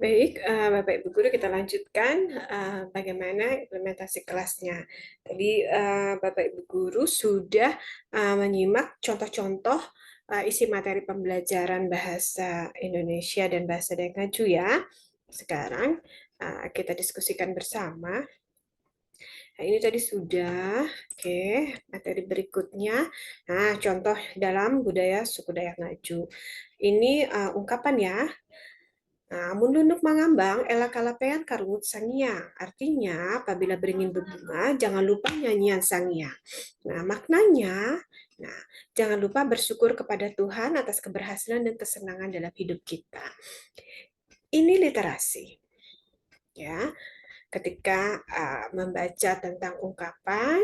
Baik, Bapak Ibu Guru, kita lanjutkan bagaimana implementasi kelasnya. Tadi Bapak Ibu Guru sudah menyimak contoh-contoh isi materi pembelajaran bahasa Indonesia dan bahasa Dayak Ngaju ya. Sekarang kita diskusikan bersama. Nah, ini tadi sudah. Oke, materi berikutnya. Nah, contoh dalam budaya suku Dayak Ngaju. Ini ungkapan ya. Nah, mundunuk mangambang ela kalapean karungut sangiang. Artinya, apabila beringin berbunga, jangan lupa nyanyian sangiang. Nah, maknanya, nah, jangan lupa bersyukur kepada Tuhan atas keberhasilan dan kesenangan dalam hidup kita. Ini literasi. Ya, ketika membaca tentang ungkapan,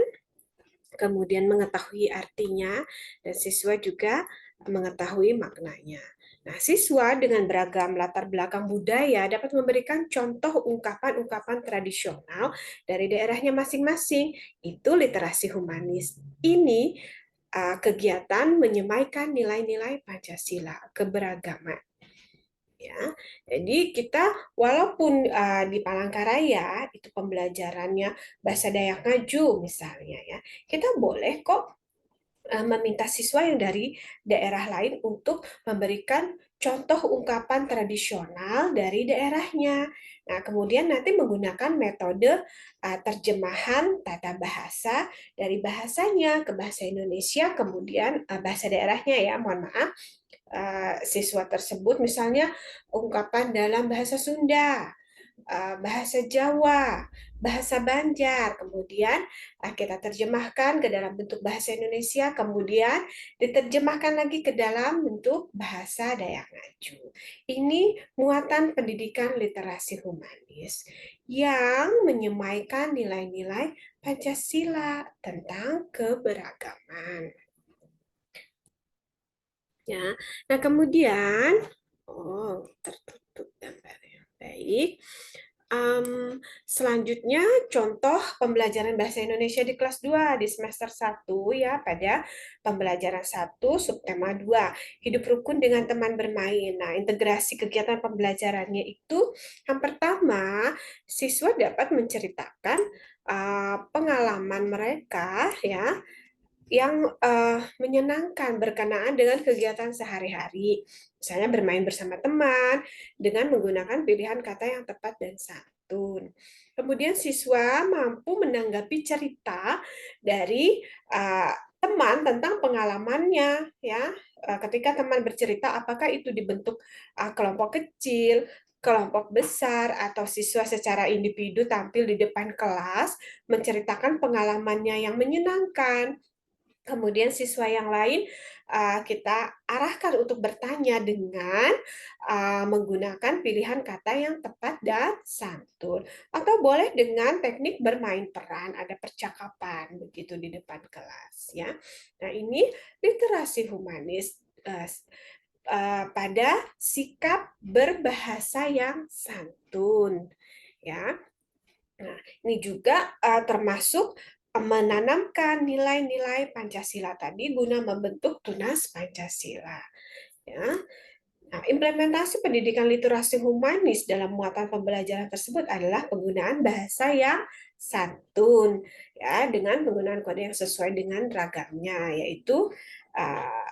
kemudian mengetahui artinya, dan siswa juga mengetahui maknanya. Nah, siswa dengan beragam latar belakang budaya dapat memberikan contoh ungkapan-ungkapan tradisional dari daerahnya masing-masing. Itu literasi humanis. Ini kegiatan menyemaikan nilai-nilai Pancasila, keberagaman. Ya, jadi kita walaupun di Palangkaraya itu pembelajarannya bahasa Dayak Ngaju misalnya ya, kita boleh kok meminta siswa yang dari daerah lain untuk memberikan contoh ungkapan tradisional dari daerahnya. Nah, kemudian nanti menggunakan metode terjemahan tata bahasa dari bahasanya ke bahasa Indonesia, kemudian bahasa daerahnya ya, mohon maaf, siswa tersebut misalnya ungkapan dalam bahasa Sunda, bahasa Jawa, bahasa Banjar, kemudian kita terjemahkan ke dalam bentuk bahasa Indonesia, kemudian diterjemahkan lagi ke dalam bentuk bahasa Dayak Ngaju. Ini muatan pendidikan literasi humanis yang menyemaikan nilai-nilai Pancasila tentang keberagaman. Ya, nah kemudian, tertutup gambarnya. Baik. Selanjutnya contoh pembelajaran bahasa Indonesia di kelas 2 di semester 1 ya pada pembelajaran 1 subtema 2 hidup rukun dengan teman bermain. Nah, integrasi kegiatan pembelajarannya itu yang pertama siswa dapat menceritakan pengalaman mereka ya yang menyenangkan berkenaan dengan kegiatan sehari-hari. Misalnya bermain bersama teman dengan menggunakan pilihan kata yang tepat dan santun. Kemudian siswa mampu menanggapi cerita dari teman tentang pengalamannya ya. Ketika teman bercerita apakah itu dibentuk kelompok kecil, kelompok besar atau siswa secara individu tampil di depan kelas menceritakan pengalamannya yang menyenangkan. Kemudian siswa yang lain kita arahkan untuk bertanya dengan menggunakan pilihan kata yang tepat dan santun. Atau boleh dengan teknik bermain peran, ada percakapan begitu di depan kelas ya. Nah, ini literasi humanis pada sikap berbahasa yang santun ya. Nah, ini juga termasuk menanamkan nilai-nilai Pancasila tadi guna membentuk tunas Pancasila. Ya. Nah, implementasi pendidikan literasi humanis dalam muatan pembelajaran tersebut adalah penggunaan bahasa yang santun, ya, dengan penggunaan kode yang sesuai dengan ragamnya, yaitu uh,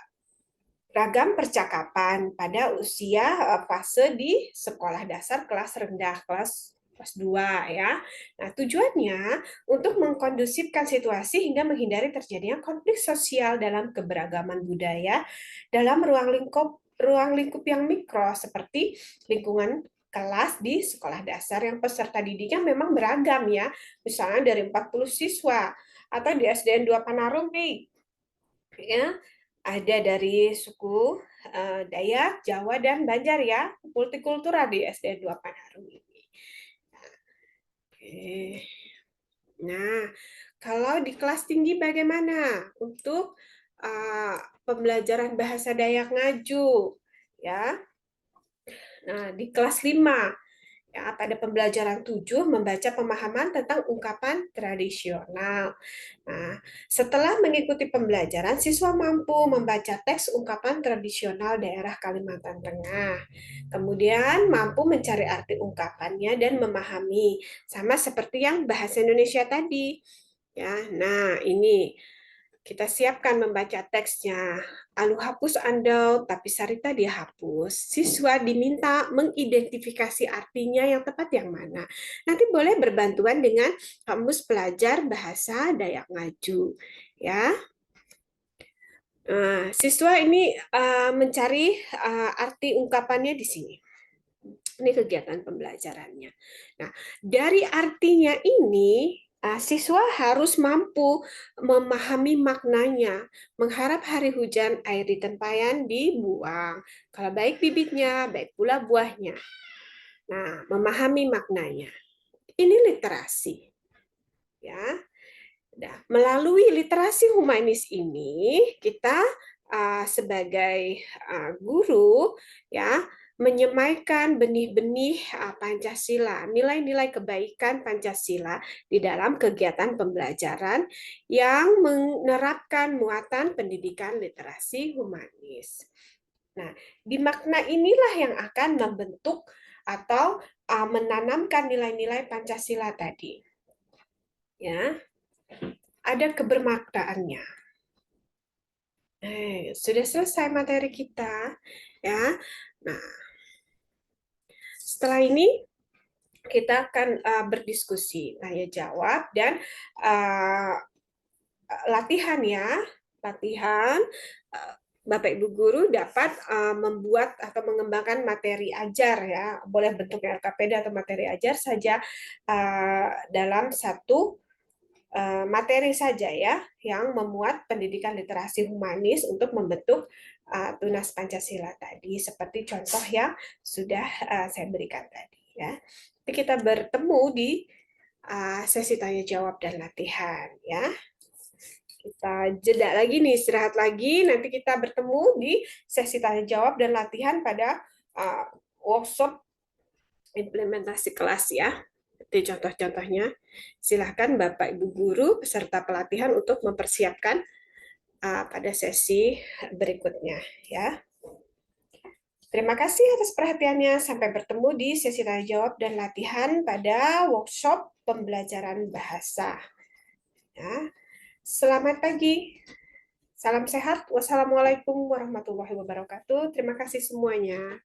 ragam percakapan pada usia fase di sekolah dasar kelas rendah, kelas 2 ya. Nah, tujuannya untuk mengkondusifkan situasi hingga menghindari terjadinya konflik sosial dalam keberagaman budaya dalam ruang lingkup yang mikro seperti lingkungan kelas di sekolah dasar yang peserta didiknya memang beragam ya. Misalnya dari 40 siswa atau di SDN 2 Panarung nih. Ya, ada dari suku Dayak, Jawa, dan Banjar ya, multikultural di SD 2 Panharu ini. Oke. Nah, kalau di kelas tinggi bagaimana untuk pembelajaran bahasa Dayak Ngaju? Ya, nah di kelas 5 Ya, pada pembelajaran 7 membaca pemahaman tentang ungkapan tradisional. Nah, setelah mengikuti pembelajaran, siswa mampu membaca teks ungkapan tradisional daerah Kalimantan Tengah. Kemudian mampu mencari arti ungkapannya dan memahami, sama seperti yang bahasa Indonesia tadi. Ya, nah ini kita siapkan membaca teksnya. Anu hapus andal, tapi Sarita dia hapus. Siswa diminta mengidentifikasi artinya yang tepat yang mana. Nanti boleh berbantuan dengan kamus pelajar bahasa Dayak Ngaju. Ya, siswa ini mencari arti ungkapannya di sini. Ini kegiatan pembelajarannya. Nah, dari artinya ini, siswa harus mampu memahami maknanya. Mengharap hari hujan, air di tempayan dibuang. Kalau baik bibitnya, baik pula buahnya. Nah, memahami maknanya. Ini literasi. Ya. Nah, melalui literasi humanis ini, kita sebagai guru ya menyemaikan benih-benih Pancasila, nilai-nilai kebaikan Pancasila di dalam kegiatan pembelajaran yang menerapkan muatan pendidikan literasi humanis. Nah, di makna inilah yang akan membentuk atau menanamkan nilai-nilai Pancasila tadi. Ya, ada kebermaknaannya. Sudah selesai materi kita, ya. Nah, setelah ini kita akan berdiskusi, tanya jawab dan uh, latihan ya, latihan. Bapak Ibu guru dapat membuat atau mengembangkan materi ajar ya, boleh bentuknya LKPD atau materi ajar saja dalam satu materi saja ya yang memuat pendidikan literasi humanis untuk membentuk tunas Pancasila tadi seperti contoh yang sudah saya berikan tadi ya. Nanti kita bertemu di sesi tanya jawab dan latihan ya. Kita jeda lagi nih, istirahat lagi. Nanti kita bertemu di sesi tanya jawab dan latihan pada workshop implementasi kelas ya. Itu contoh-contohnya. Silahkan Bapak Ibu guru peserta pelatihan untuk mempersiapkan pada sesi berikutnya ya. Terima kasih atas perhatiannya. Sampai bertemu di sesi tanya jawab dan latihan pada workshop pembelajaran bahasa. Ya. Selamat pagi. Salam sehat. Wassalamualaikum warahmatullahi wabarakatuh. Terima kasih semuanya.